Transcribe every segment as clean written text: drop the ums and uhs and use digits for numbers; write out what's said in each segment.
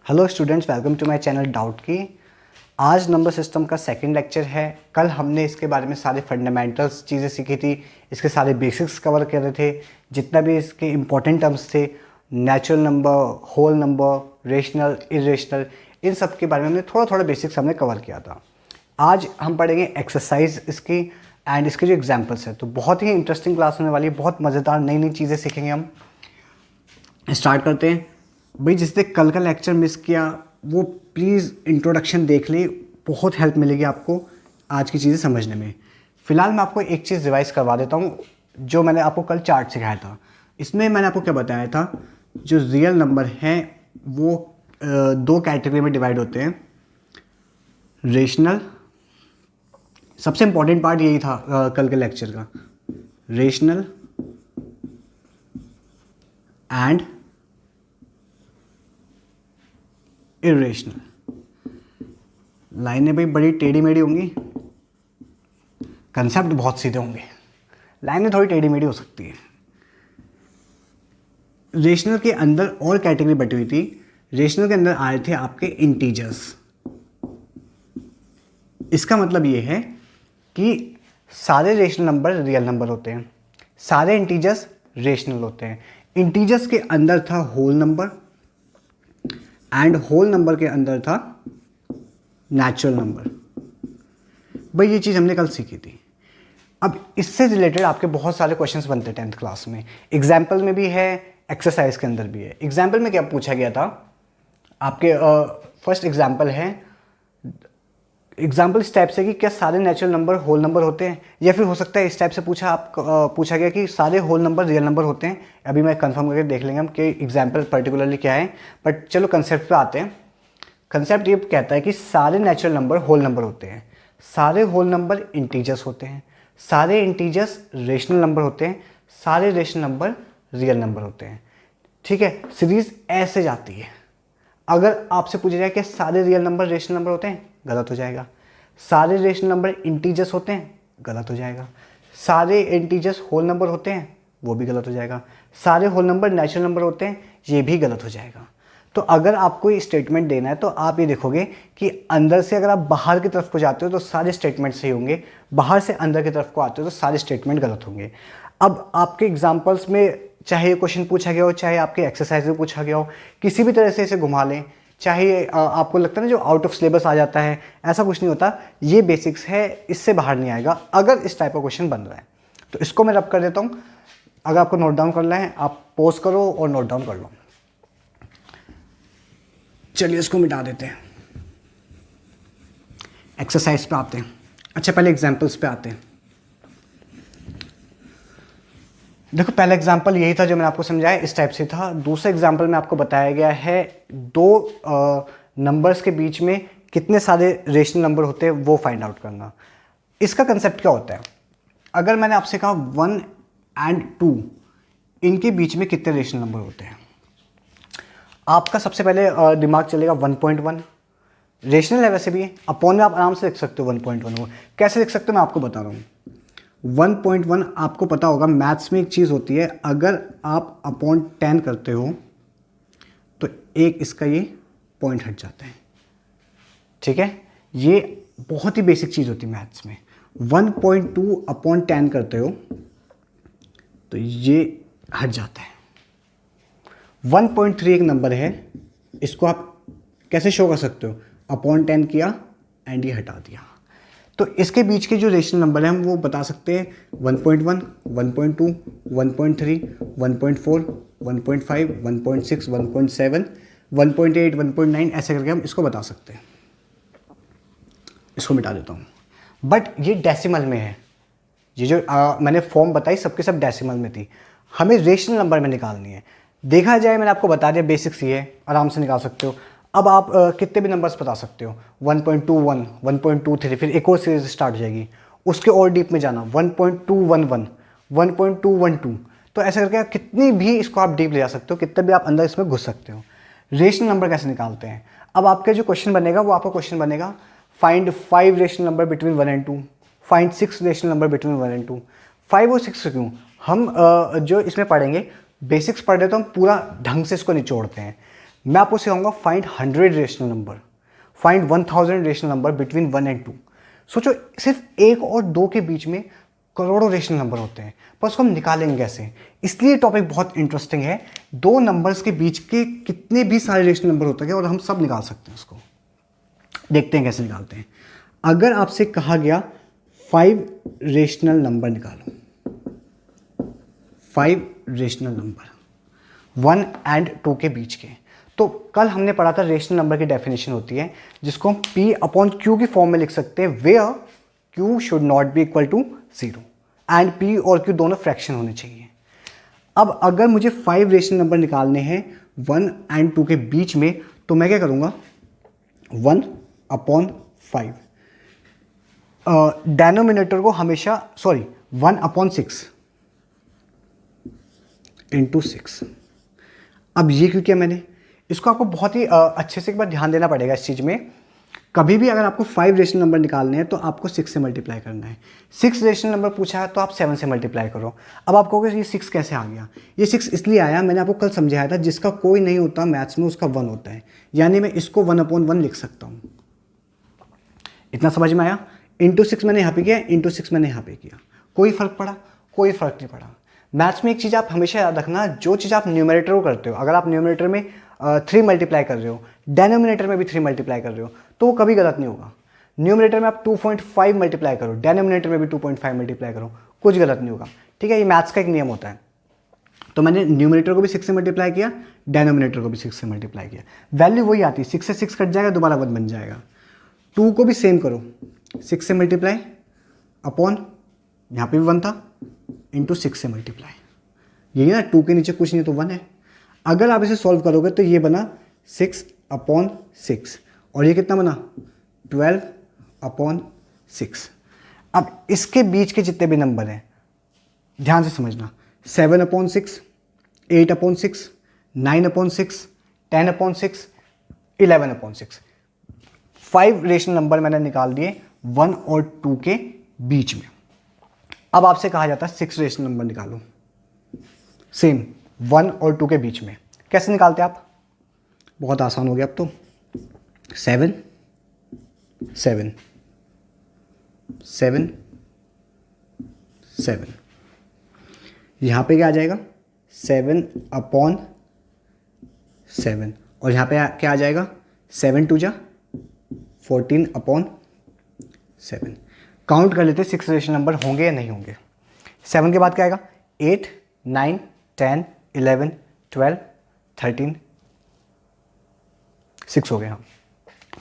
Hello students, welcome to my channel doubt की। आज number system का सेकंड लेक्चर है। कल हमने इसके बारे में सारे फंडामेंटल्स चीज़ें सीखी थी, इसके सारे बेसिक्स कवर कर रहे थे, जितना भी इसके इम्पोर्टेंट टर्म्स थे, natural number, whole number, rational, irrational, इन सब के बारे में हमने थोड़ा थोड़ा बेसिक्स हमने कवर किया था। आज हम पढ़ेंगे एक्सरसाइज इसकी एंड इसके जो एग्जाम्पल्स हैं। तो बहुत ही इंटरेस्टिंग क्लास होने वाली है, बहुत मज़ेदार नई नई चीज़ें सीखेंगे हम। स्टार्ट करते हैं भाई। जिसने कल का लेक्चर मिस किया वो प्लीज़ इंट्रोडक्शन देख ले, बहुत हेल्प मिलेगी आपको आज की चीज़ें समझने में। फ़िलहाल मैं आपको एक चीज़ रिवाइज़ करवा देता हूँ, जो मैंने आपको कल चार्ट सिखाया था। इसमें मैंने आपको क्या बताया था, जो रियल नंबर हैं वो दो कैटेगरी में डिवाइड होते हैं। रेशनल, सबसे इम्पॉर्टेंट पार्ट यही था कल के लेक्चर का, रेशनल एंड इरेशनल। लाइनें भाई बड़ी टेढ़ी मेढ़ी होंगी, कंसेप्ट बहुत सीधे होंगे, लाइनें थोड़ी टेढ़ी मेढ़ी हो सकती है। रेशनल के अंदर और कैटेगरी बटी हुई थी। रेशनल के अंदर आए थे आपके इंटीजर्स। इसका मतलब ये है कि सारे रेशनल नंबर रियल नंबर होते हैं, सारे इंटीजर्स रेशनल होते हैं। इंटीजर्स के अंदर था whole number and whole number के अंदर था नेचुरल नंबर। भाई ये चीज़ हमने कल सीखी थी। अब इससे रिलेटेड आपके बहुत सारे क्वेश्चंस बनते हैं 10th क्लास में, एग्जाम्पल में भी है, एक्सरसाइज के अंदर भी है। एग्जाम्पल में क्या पूछा गया था आपके, फर्स्ट एग्जाम्पल है, एग्जाम्पल इस टाइप से कि क्या सारे नेचुरल नंबर होल नंबर होते हैं, या फिर हो सकता है इस टाइप से पूछा गया कि सारे होल नंबर रियल नंबर होते हैं। अभी मैं कंफर्म करके देख लेंगे हम कि एग्जाम्पल पर्टिकुलरली क्या है, बट चलो कंसेप्ट पे आते हैं। कंसेप्ट ये कहता है कि सारे नेचुरल नंबर होल नंबर होते हैं, सारे होल नंबर इंटीजर्स होते हैं, सारे इंटीजर्स रेशनल नंबर होते हैं, सारे रेशनल नंबर रियल नंबर होते हैं। ठीक है, सीरीज ऐसे जाती है। अगर आपसे पूछा जाए कि सारे रियल नंबर रेशनल नंबर होते हैं, गलत हो जाएगा। सारे रेशनल नंबर इंटीजर्स होते हैं, गलत हो जाएगा। सारे इंटीजर्स होल नंबर होते हैं, वो भी गलत हो जाएगा। सारे होल नंबर नेचुरल नंबर होते हैं, ये भी गलत हो जाएगा। तो अगर आपको ये स्टेटमेंट देना है तो आप ये देखोगे कि अंदर से अगर आप बाहर की तरफ को जाते हो तो सारे स्टेटमेंट सही होंगे, बाहर से अंदर की तरफ को आते हो तो सारे स्टेटमेंट गलत होंगे। अब आपके एग्जाम्पल्स में चाहे ये क्वेश्चन पूछा गया हो, चाहे आपके एक्सरसाइज में पूछा गया हो, किसी भी तरह से इसे घुमा लें, चाहे आपको लगता है ना जो आउट ऑफ सिलेबस आ जाता है, ऐसा कुछ नहीं होता। ये बेसिक्स है, इससे बाहर नहीं आएगा अगर इस टाइप का क्वेश्चन बन रहा है। तो इसको मैं रब कर देता हूँ। अगर आपको नोट डाउन करना है आप पॉज करो और नोट डाउन कर लो। चलिए इसको मिटा देते हैं, एक्सरसाइज पे आते हैं। अच्छा, पहले एग्जाम्पल्स पे आते हैं। देखो, पहला एग्जाम्पल यही था जो मैंने आपको समझाया, इस टाइप से था। दूसरा एग्जाम्पल में आपको बताया गया है दो नंबर्स के बीच में कितने सारे रेशनल नंबर होते हैं वो फाइंड आउट करना। इसका कंसेप्ट क्या होता है, अगर मैंने आपसे कहा 1 एंड 2 इनके बीच में कितने रेशनल नंबर होते हैं, आपका सबसे पहले दिमाग चलेगा 1.1। रेशनल है वैसे भी, अपॉन में आप आराम से लिख सकते हो 1.1 को। कैसे लिख सकते हो मैं आपको बता रहा हूँ। 1.1 आपको पता होगा, मैथ्स में एक चीज़ होती है, अगर आप अपॉन 10 करते हो तो एक इसका ये पॉइंट हट जाता है। ठीक है, ये बहुत ही बेसिक चीज़ होती है मैथ्स में। 1.2 अपॉन 10 करते हो तो ये हट जाता है। 1.3 एक नंबर है, इसको आप कैसे शो कर सकते हो, अपॉन 10 किया एंड ये हटा दिया। तो इसके बीच के जो रेशनल नंबर हैं हम वो बता सकते हैं 1.1, 1.2, 1.3, 1.4, 1.5, 1.6, 1.7, 1.8, 1.9, ऐसे करके हम इसको बता सकते हैं। इसको मिटा देता हूँ, बट ये डेसिमल में है। ये जो मैंने फॉर्म बताई सबके सब डेसिमल में थी, हमें रेशनल नंबर में निकालनी है। देखा जाए मैंने आपको बता दिया, बेसिक्स ये है, आराम से निकाल सकते हो। अब आप कितने भी नंबर्स बता सकते हो, 1.21, 1.23, फिर एक और सीरीज स्टार्ट हो जाएगी, उसके और डीप में जाना 1.211, 1.212, तो ऐसे करके आप कितनी भी इसको आप डीप ले जा सकते हो, कितने भी आप अंदर इसमें घुस सकते हो। रेशनल नंबर कैसे निकालते हैं, अब आपका जो क्वेश्चन बनेगा वो आपका क्वेश्चन बनेगा find 5 rational number between 1 and 2, find 6 rational number between 1 and 2। 5 और 6 क्यों, हम जो इसमें पढ़ेंगे बेसिक्स पढ़ रहे तो हम पूरा ढंग से इसको निचोड़ते हैं। मैं आपको सिखाऊंगा find 100 rational number, find 1000 rational number between 1 and 2। सोचो सिर्फ 1 और 2 के बीच में करोड़ों रेशनल नंबर होते हैं, पर उसको हम निकालेंगे कैसे? इसलिए टॉपिक बहुत इंटरेस्टिंग है। दो नंबर्स के बीच के कितने भी सारे रेशनल नंबर होते हैं और हम सब निकाल सकते हैं उसको। देखते हैं कैसे निकालते हैं। अगर आपसे कहा गया 5 रेशनल नंबर निकालो, 5 रेशनल नंबर 1 एंड 2 के बीच के, तो कल हमने पढ़ा था रेशनल नंबर की डेफिनेशन होती है जिसको हम P अपॉन Q की फॉर्म में लिख सकते हैं, where Q should not be equal to 0 and P और Q दोनों फ्रैक्शन होने चाहिए। अब अगर मुझे 5 रेशनल नंबर निकालने हैं 1 एंड 2 के बीच में, तो मैं क्या करूंगा, 1 अपॉन 5, डेनोमिनेटर को हमेशा 1 अपॉन 6 इंटू 6। अब ये क्यों किया मैंने, इसको आपको बहुत ही अच्छे से एक बार ध्यान देना पड़ेगा इस चीज़ में। कभी भी अगर आपको 5 रेशनल नंबर निकालने हैं तो आपको 6 से मल्टीप्लाई करना है। 6 रेशनल नंबर पूछा है तो आप 7 से मल्टीप्लाई करो। अब आप कहोगे ये 6 कैसे आ गया? ये 6 इसलिए आया, मैंने आपको कल समझाया था, जिसका कोई नहीं होता मैथ्स में उसका 1 होता है, यानी मैं इसको 1 अपॉन 1 लिख सकता हूँ। इतना समझ में आया? इंटू 6 मैंने यहाँ पे किया, इंटू 6 मैंने यहाँ पे किया, कोई फर्क पड़ा? कोई फर्क नहीं पड़ा। मैथ्स में एक चीज़ आप हमेशा याद रखना, जो चीज़ आप न्यूमरेटर को करते हो, अगर आप न्यूमरेटर में 3 मल्टीप्लाई कर रहे हो, डेनोमिनेटर में भी 3 मल्टीप्लाई कर रहे हो, तो वो कभी गलत नहीं होगा। न्यूमरेटर में आप 2.5 मल्टीप्लाई करो, डेनोमिनेटर में भी 2.5 मल्टीप्लाई करो, कुछ गलत नहीं होगा। ठीक है, ये मैथ्स का एक नियम होता है। तो मैंने न्यूमरेटर को भी 6 से मल्टीप्लाई किया, डेनोमिनेटर को भी 6 से मल्टीप्लाई किया, वैल्यू वही आती है, 6 से 6 कट जाएगा, दोबारा 1 बन जाएगा। 2 को भी सेम करो, 6 से मल्टीप्लाई अपॉन, यहाँ पे भी 1 था, इंटू 6 से मल्टीप्लाई, यही ना, 2 के नीचे कुछ नहीं तो 1 है। अगर आप इसे सॉल्व करोगे तो ये बना 6 अपॉन 6, और ये कितना बना 12 अपॉन 6। अब इसके बीच के जितने भी नंबर हैं ध्यान से समझना, 7 upon 6, 8 upon 6, 9 upon 6, 10 upon 6, 11 upon 6, 5 rational number मैंने निकाल दिए 1 और 2 के बीच में। अब आपसे कहा जाता है 6 रेशनल नंबर निकालो, सेम 1 और 2 के बीच में। कैसे निकालते हैं आप? बहुत आसान हो गया अब तो। 7 7 7 7, यहाँ पे क्या आ जाएगा 7 अपॉन 7, और यहाँ पे क्या आ जाएगा 7 2 जा 14 अपॉन 7। काउंट कर लेते 6 रेशनल नंबर होंगे या नहीं होंगे। 7 के बाद क्या आएगा 8 9 10 11 12 13, 6 हो गए हम,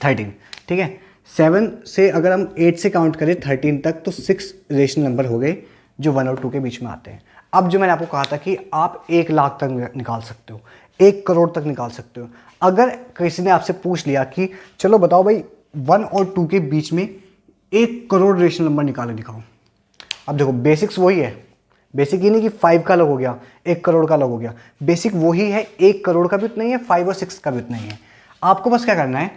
13। ठीक है, 7 से अगर हम 8 से काउंट करें 13 तक, तो 6 रेशनल नंबर हो गए जो 1 और 2 के बीच में आते हैं। अब जो मैंने आपको कहा था कि आप 1 लाख तक निकाल सकते हो, 1 करोड़ तक निकाल सकते हो। अगर किसी ने आपसे पूछ लिया कि चलो बताओ भाई 1 और 2 के बीच में 1 करोड़ रेशनल नंबर निकाले दिखाओ, अब देखो बेसिक्स वही है। बेसिक ये नहीं कि 5 का अलग हो गया, 1 करोड़ का अलग हो गया, बेसिक वही है, 1 करोड़ का भी उतना ही है, 5 और 6 का भी उतना ही है। आपको बस क्या करना है,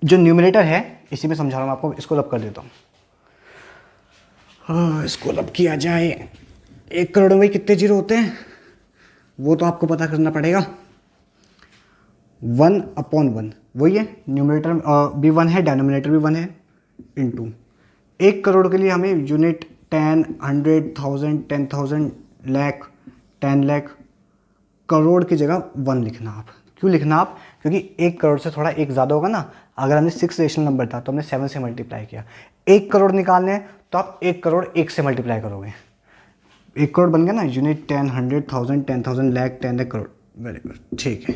जो न्यूमरेटर है इसी में समझा रहा हूँ आपको, इसको लब कर देता हूँ। हाँ, इसको लब किया जाए, 1 करोड़ में कितने जीरो होते हैं वो तो आपको पता करना पड़ेगा। 1 अपॉन 1 वही है, न्यूमरेटर भी 1 है, डेनोमिनेटर भी 1 है, इंटू 1 करोड़ के लिए हमें यूनिट 10 100 1000 10,000 लाख 10 लाख, करोड़ की जगह 1 लिखना। आप क्यों लिखना आप? क्योंकि 1 करोड़ से थोड़ा 1 ज़्यादा होगा ना। अगर हमने 6 रेशनल नंबर था तो हमने 7 से मल्टीप्लाई किया। 1 करोड़ निकालने हैं तो आप 1 करोड़ 1 से मल्टीप्लाई करोगे, 1 करोड़ बन गया ना, unit 10 100 1000 10,000 lakh 10 lakh crore. Very good, ठीक है।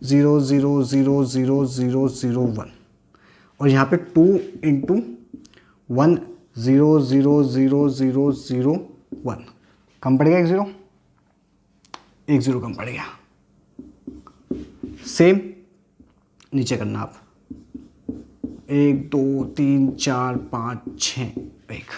0 0 0 0 0 0 1, और यहाँ पे 2 इंटू 1 0 0 0 0 0 1, कम पड़ गया 1 0, 1 0 कम पड़ गया। सेम नीचे करना आप, 1 2 3 4 5 6 1।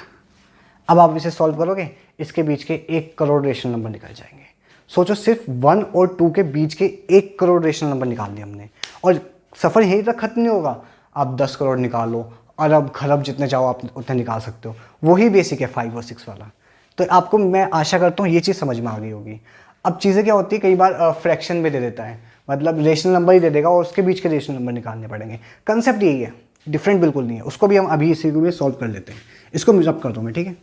अब आप इसे सॉल्व करोगे, इसके बीच के 1 करोड़ रेशनल नंबर निकल जाएंगे। सोचो सिर्फ 1 और 2 के बीच के 1 करोड़ रेशनल नंबर निकाल दिए हमने, और सफ़र यहीं तक खत्म नहीं होगा। आप 10 करोड़ निकालो, अरब खरब जितने चाहो आप उतने निकाल सकते हो। वही बेसिक है 5 और 6 वाला। तो आपको मैं आशा करता हूँ ये चीज़ समझ में आ गई होगी। अब चीज़ें क्या होती है, कई बार फ्रैक्शन में दे देता है, मतलब रेशनल नंबर ही दे देगा और उसके बीच के रेशनल नंबर निकालने पड़ेंगे। कंसेप्ट यही है, डिफरेंट बिल्कुल नहीं है। उसको भी हम अभी इसी को भी सॉल्व कर लेते हैं। इसको मिसअप कर दूँ मैं, ठीक है।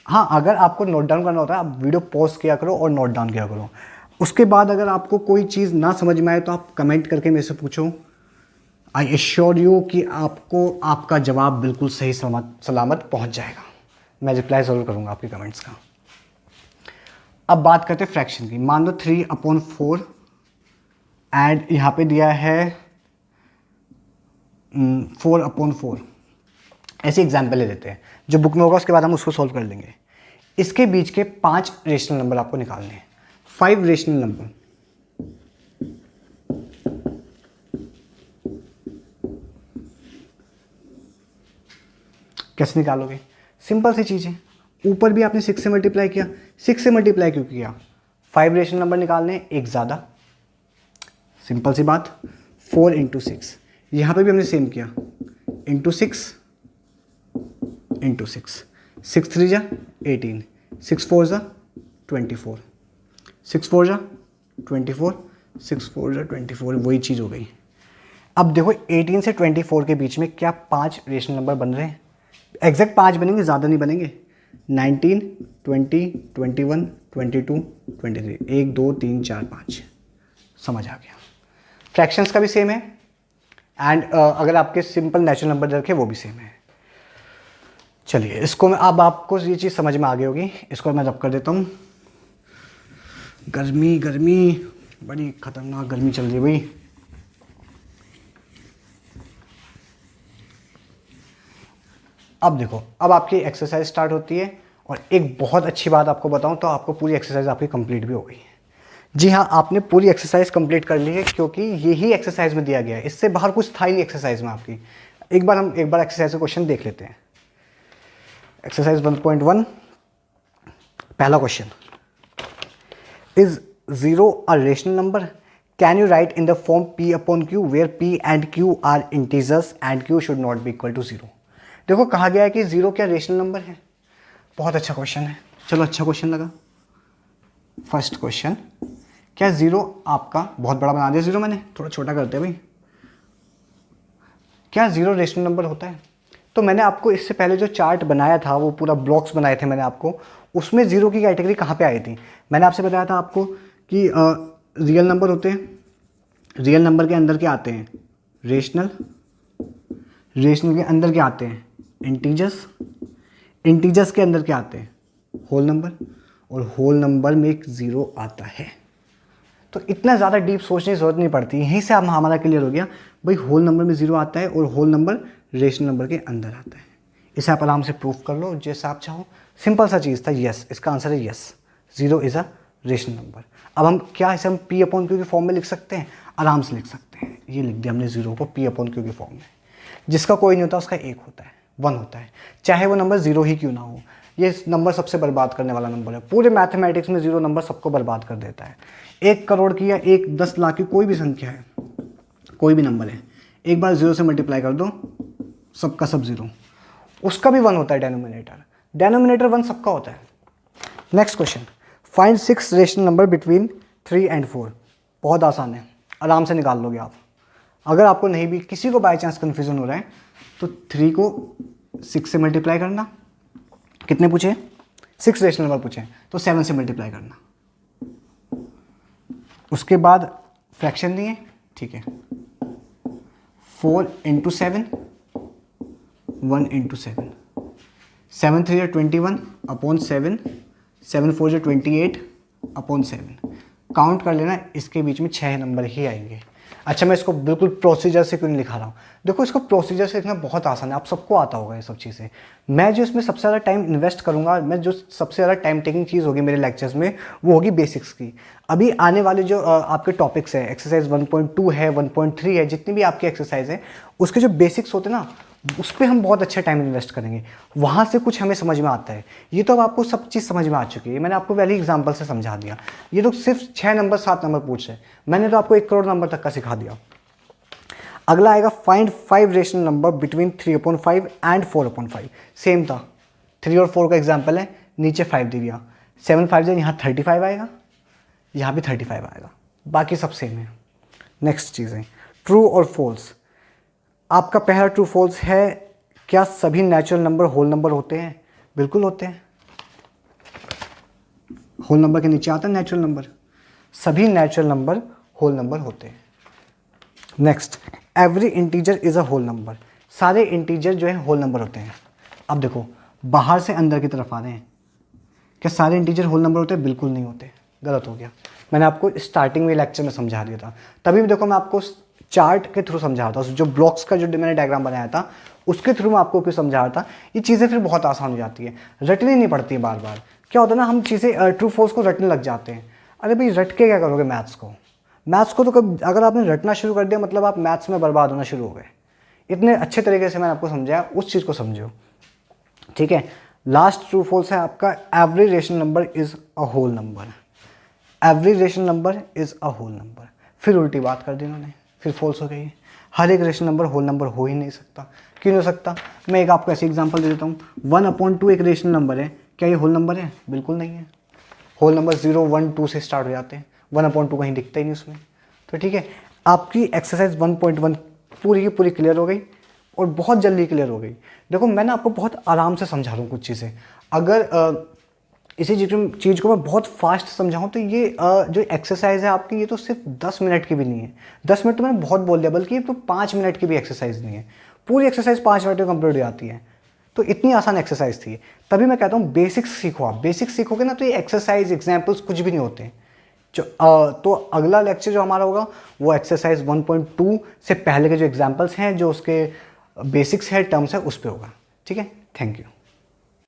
हाँ, अगर आपको नोट डाउन करना होता है आप वीडियो पॉज किया करो और नोट डाउन किया करो। उसके बाद अगर आपको कोई चीज़ ना समझ में आए तो आप कमेंट करके मेरे से पूछो। आई एश्योर यू कि आपको आपका जवाब बिल्कुल सही सलामत पहुंच जाएगा। मैं रिप्लाई ज़रूर करूंगा आपके कमेंट्स का। अब बात करते हैं फ्रैक्शन की। मान लो 3/4 एंड यहाँ पे दिया है 4/4। ऐसे एग्जाम्पल ले लेते हैं, जो बुक में होगा उसके बाद हम उसको सॉल्व कर लेंगे। इसके बीच के 5 रेशनल नंबर आपको निकालने हैं, 5 रेशनल नंबर। कैसे निकालोगे? सिंपल सी चीज़ है, ऊपर भी आपने 6 से मल्टीप्लाई किया, 6 से मल्टीप्लाई क्यों किया? 5 रेशनल नंबर निकालने, एक ज़्यादा, सिंपल सी बात। 4 × 6, यहाँ पे भी हमने सेम किया, इंटू 6 × 6, 6 3 जा 18, 6 4 जा 24, 6 4 जा 24, 6 4 जा 24, वही चीज़ हो गई। अब देखो 18 से 24 के बीच में क्या 5 रेशनल नंबर बन रहे हैं? एग्जैक्ट 5 बनेंगे, ज़्यादा नहीं बनेंगे। 19 20 21 22 23, 1 2 3 4 5, समझ आ गया। फ्रैक्शंस का भी सेम है एंड अगर आपके सिंपल नेचुरल नंबर रखे वो भी सेम है। चलिए इसको मैं, अब आपको ये चीज़ समझ में आ गई होगी, इसको मैं रब कर देता हूँ। गर्मी गर्मी, बड़ी खतरनाक गर्मी चल रही है भाई। अब देखो, अब आपकी एक्सरसाइज स्टार्ट होती है और एक बहुत अच्छी बात आपको बताऊं तो आपको पूरी एक्सरसाइज आपकी कंप्लीट भी हो गई है। जी हाँ, आपने पूरी एक्सरसाइज कंप्लीट कर ली है क्योंकि यही एक्सरसाइज में दिया गया है, इससे बाहर कुछ था ही नहीं एक्सरसाइज में आपकी। एक बार एक्सरसाइज का क्वेश्चन देख लेते हैं। एक्सरसाइज 1.1, पहला question, is 0 a rational number? Can you write in the form P/Q where P and Q are integers and Q should not be equal to 0। देखो कहा गया है कि 0 क्या रेशनल नंबर है। बहुत अच्छा क्वेश्चन है, चलो अच्छा क्वेश्चन लगा। फर्स्ट क्वेश्चन, क्या 0 आपका, बहुत बड़ा बना दिया 0 मैंने, थोड़ा छोटा करते हैं भाई। क्या 0 रेशनल नंबर होता है? तो मैंने आपको इससे पहले जो चार्ट बनाया था, वो पूरा ब्लॉक्स बनाए थे मैंने आपको, उसमें 0 की कैटेगरी कहाँ पे आई थी? मैंने आपसे बताया था आपको कि रियल नंबर होते हैं, रियल नंबर के अंदर क्या आते हैं? रेशनल, रेशनल के अंदर क्या आते हैं? इंटीजर्स, इंटीजर्स के अंदर क्या आते हैं? होल नंबर, और होल नंबर में एक 0 आता है। तो इतना ज़्यादा डीप सोचने की जरूरत नहीं पड़ती, यहीं से आप हमारा क्लियर हो गया भाई, होल नंबर में 0 आता है और होल नंबर रेशनल नंबर के अंदर आता है। इसे आप आराम से प्रूफ कर लो जैसा आप चाहो, सिंपल सा चीज़ था। यस, इसका आंसर है yes, 0 is a rational number. अब हम क्या इसे हम P/Q के फॉर्म में लिख सकते हैं? आराम से लिख सकते हैं। ये लिख दिया हमने 0 को P/Q के फॉर्म में। जिसका कोई नहीं होता उसका 1 होता है, 1 होता है, चाहे वो नंबर 0 ही क्यों ना हो। ये नंबर सबसे बर्बाद करने वाला नंबर है पूरे मैथमेटिक्स में। 0 नंबर सबको बर्बाद कर देता है। 1 करोड़ की या 10 लाख की कोई भी संख्या है, कोई भी नंबर है, एक बार 0 से मल्टीप्लाई कर दो, सबका सब 0, उसका भी 1 होता है डेनोमिनेटर। डेनोमिनेटर 1 सबका होता है। Next question, find 6 rational number between 3 and 4। बहुत आसान है, आराम से निकाल लोगे आप। अगर आपको नहीं भी, किसी को बाय चांस कन्फ्यूजन हो रहा है तो 3 को 6 से मल्टीप्लाई करना। कितने पूछे? 6 रेशनल नंबर पूछे तो 7 से मल्टीप्लाई करना। उसके बाद फ्रैक्शन दिए, ठीक है, 4 × 7, 1 × 7, 7 3 21/7, 7 4 28/7। काउंट कर लेना, इसके बीच में 6 नंबर ही आएंगे। अच्छा, मैं इसको बिल्कुल प्रोसीजर से क्यों नहीं लिखा रहा हूँ? देखो, इसको प्रोसीजर से लिखना बहुत आसान है, आप सबको आता होगा ये सब चीज़ें। मैं जो इसमें सबसे ज़्यादा टाइम इन्वेस्ट करूँगा, मैं जो सबसे ज़्यादा टाइम टेकिंग चीज़ होगी मेरे लेक्चर्स में, वो होगी बेसिक्स की। अभी आने वाले जो आपके टॉपिक्स है, एक्सरसाइज 1.2 है, 1.3 है, जितनी भी आपकी एक्सरसाइज है, उसके जो बेसिक्स होते हैं ना, उस पर हम बहुत अच्छा टाइम इन्वेस्ट करेंगे। वहाँ से कुछ हमें समझ में आता है। ये तो अब आपको सब चीज़ समझ में आ चुकी है, मैंने आपको पहले एग्जांपल से समझा दिया। ये तो सिर्फ 6 नंबर 7 नंबर पूछ रहे, मैंने तो आपको 1 करोड़ नंबर तक का सिखा दिया। अगला आएगा find 5 rational number between 3/5 and 4/5। Same था, 3 और 4 का एग्जाम्पल है, नीचे 5 दे दिया, 7 5 यहाँ 35 आएगा, यहाँ भी 35 आएगा, बाकी सब सेम है। नेक्स्ट चीज़ है ट्रू और फॉल्स। आपका पहला ट्रू फॉल्स है, क्या सभी नेचुरल नंबर होल नंबर होते हैं? बिल्कुल होते हैं। होल नंबर के नीचे आता है नेचुरल नंबर। सभी नेचुरल नंबर होल नंबर होते हैं। Next, every integer is a whole number. सारे इंटीजर जो है होल नंबर होते हैं। अब देखो, बाहर से अंदर की तरफ आ रहे हैं, क्या सारे इंटीजर होल नंबर होते हैं? बिल्कुल नहीं होते, गलत हो गया। मैंने आपको स्टार्टिंग में लेक्चर में समझा दिया था, तभी भी देखो मैं आपको चार्ट के थ्रू समझा रहा था, जो ब्लॉक्स का जो मैंने डायग्राम बनाया था उसके थ्रू मैं आपको क्यों समझा रहा था। ये चीज़ें फिर बहुत आसान हो जाती है, रटनी नहीं पड़ती बार बार। क्या होता है ना, हम चीज़ें ट्रू फॉल्स को रटने लग जाते हैं। अरे भाई, रट के क्या करोगे मैथ्स को? मैथ्स को तो कब अगर आपने रटना शुरू कर दिया मतलब आप मैथ्स में बर्बाद होना शुरू हो गए। इतने अच्छे तरीके से मैंने आपको समझाया, उस चीज़ को समझो, ठीक है। लास्ट ट्रू फॉल्स है आपका, every rational number is a whole number. Every rational number is a whole number. फिर उल्टी बात कर दी उन्होंने, फिर फॉल्स हो गई। हर एक रेशनल नंबर होल नंबर हो ही नहीं सकता। क्यों नहीं हो सकता? मैं एक आपको ऐसी एग्जांपल दे देता हूँ। 1/2 एक रेशनल नंबर है, क्या ये होल नंबर है? बिल्कुल नहीं है। होल नंबर 0, 1, 2 से स्टार्ट हो जाते हैं, 1/2 कहीं दिखता ही नहीं उसमें। तो ठीक है, आपकी एक्सरसाइज 1.1 पूरी की पूरी क्लियर हो गई और बहुत जल्दी क्लियर हो गई। देखो, मैं ना आपको बहुत आराम से समझा रहा हूँ कुछ चीज़ें। अगर इसी चीज़ को मैं बहुत फास्ट समझाऊँ तो ये जो एक्सरसाइज है आपकी, ये तो सिर्फ 10 मिनट की भी नहीं है। 10 मिनट तो मैंने बहुत बोल दिया, बल्कि ये तो 5 मिनट की भी एक्सरसाइज नहीं है। पूरी एक्सरसाइज 5 मिनट में कंप्लीट हो जाती है। तो इतनी आसान एक्सरसाइज थी। तभी मैं कहता हूँ बेसिक्स सीखो। आप बेसिक्स सीखोगे ना तो ये एक्सरसाइज एग्जाम्पल्स कुछ भी नहीं होते। तो अगला लेक्चर जो हमारा होगा वो एक्सरसाइज 1.2 से पहले के जो एग्जाम्पल्स हैं, जो उसके बेसिक्स है, टर्म्स है, उस पर होगा। ठीक है, थैंक यू।